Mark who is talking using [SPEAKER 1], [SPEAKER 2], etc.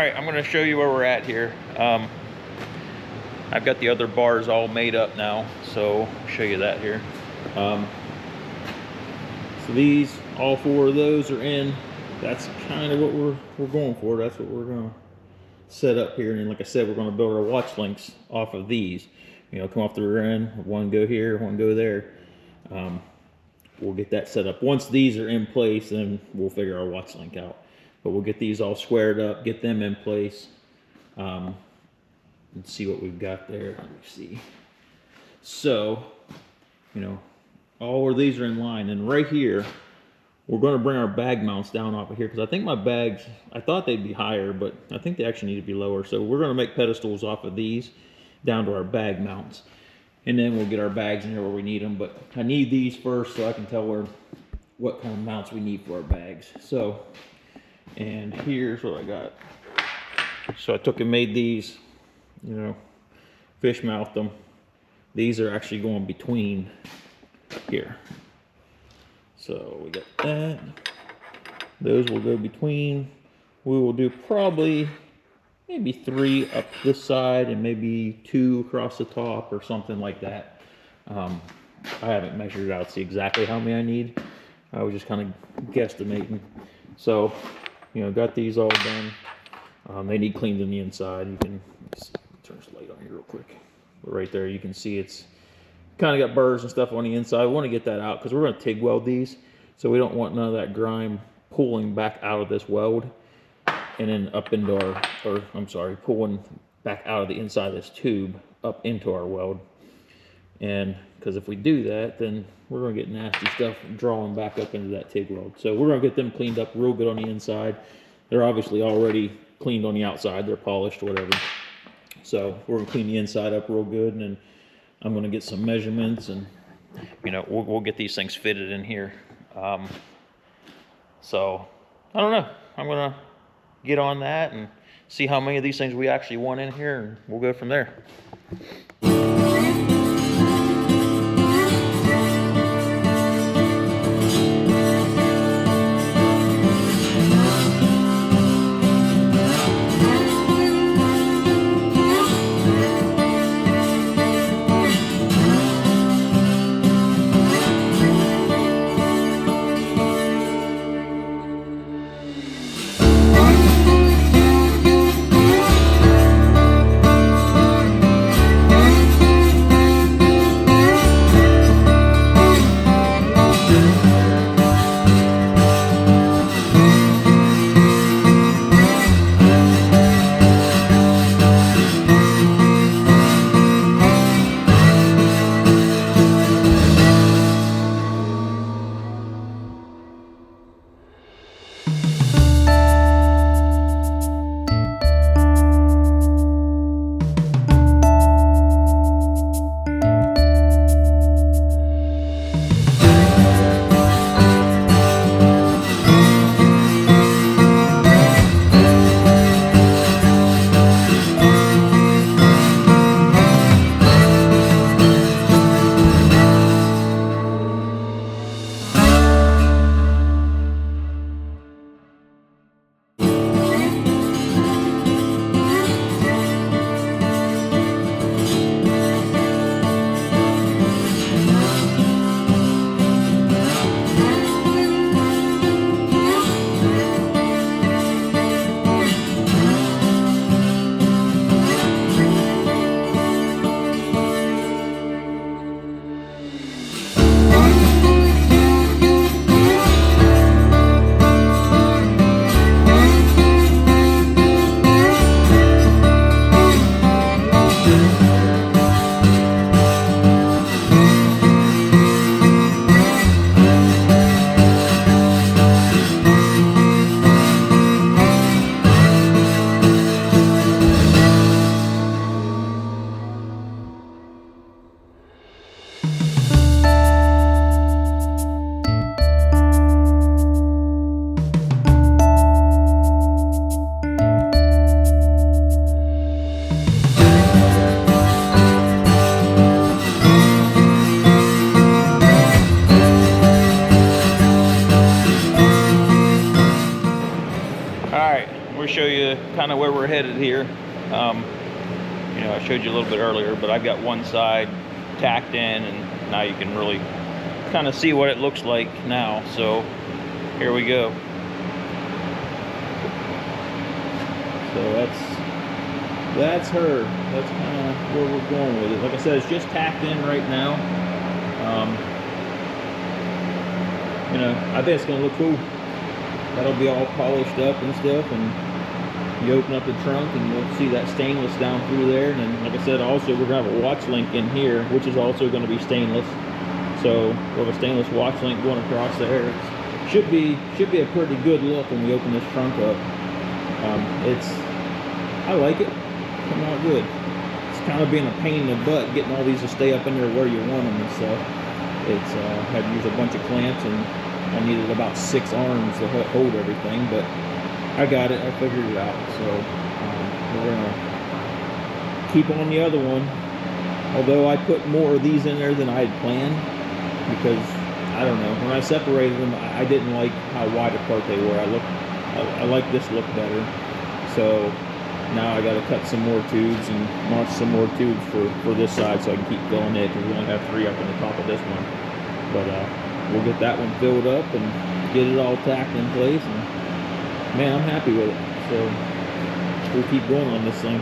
[SPEAKER 1] right, I'm gonna show you where we're at here. I've got the other bars all made up now, so I'll show you that here. So these, all four of those are in. That's kind of what we're going for. That's what we're gonna set up here. And then, like I said, we're gonna build our watch links off of these. You know, come off the rear end, one go here, one go there. We'll get that set up. Once these are in place, then we'll figure our watch link out. But we'll get these all squared up, get them in place, and see what we've got there. Let me see. So, you know, all of these are in line. And right here, we're going to bring our bag mounts down off of here, because I think my bags, I thought they'd be higher, but I think they actually need to be lower. So we're going to make pedestals off of these down to our bag mounts. And then we'll get our bags in here where we need them. But I need these first so I can tell what kind of mounts we need for our bags. So, and here's what I got. So I took and made these, you know, fish mouthed them. These are actually going between here. So we got that. Those will go between. We will do probably maybe 3 up this side and maybe 2 across the top or something like that. I haven't measured it out to see exactly how many I need. I was just kind of guesstimating. So, you know, got these all done. They need cleaned on the inside. You can just turn this light on here real quick. But right there, you can see it's kind of got burrs and stuff on the inside. We want to get that out because we're going to TIG weld these. So we don't want none of that grime pulling back out of this weld and then up into our, or I'm sorry, pulling back out of the inside of this tube up into our weld. And because if we do that, then we're going to get nasty stuff drawing back up into that TIG weld. So we're going to get them cleaned up real good on the inside. They're obviously already cleaned on the outside. They're polished, whatever. So we're going to clean the inside up real good, and then I'm going to get some measurements, and you know, we'll get these things fitted in here. So I don't know. I'm going to get on that and see how many of these things we actually want in here, and we'll go from there. to show you kind of where we're headed here. You know, I showed you a little bit earlier, but I've got one side tacked in, and now you can really kind of see what it looks like now. So here we go. So that's her. That's kind of where we're going with it. Like I said, it's just tacked in right now. You know, I think it's gonna look cool. That'll be all polished up and stuff, and you open up the trunk and you'll see that stainless down through there. And then, like I said, also we're gonna have a watch link in here, which is also gonna be stainless. So we have a stainless watch link going across there. It should be a pretty good look when we open this trunk up. I like it. Come out good. It's kind of being a pain in the butt getting all these to stay up in there where you want them and stuff. It's had to use a bunch of clamps, and I needed about 6 arms to hold everything, but I got it. I figured it out. So we're gonna keep on the other one. Although I put more of these in there than I had planned, because I don't know, when I separated them, I didn't like how wide apart they were. I like this look better. So now I got to cut some more tubes and launch some more tubes for this side, so I can keep filling it, because we only have 3 up on the top of this one. But we'll get that one filled up and get it all tacked in place, and man, I'm happy with it. So we'll keep going on this thing.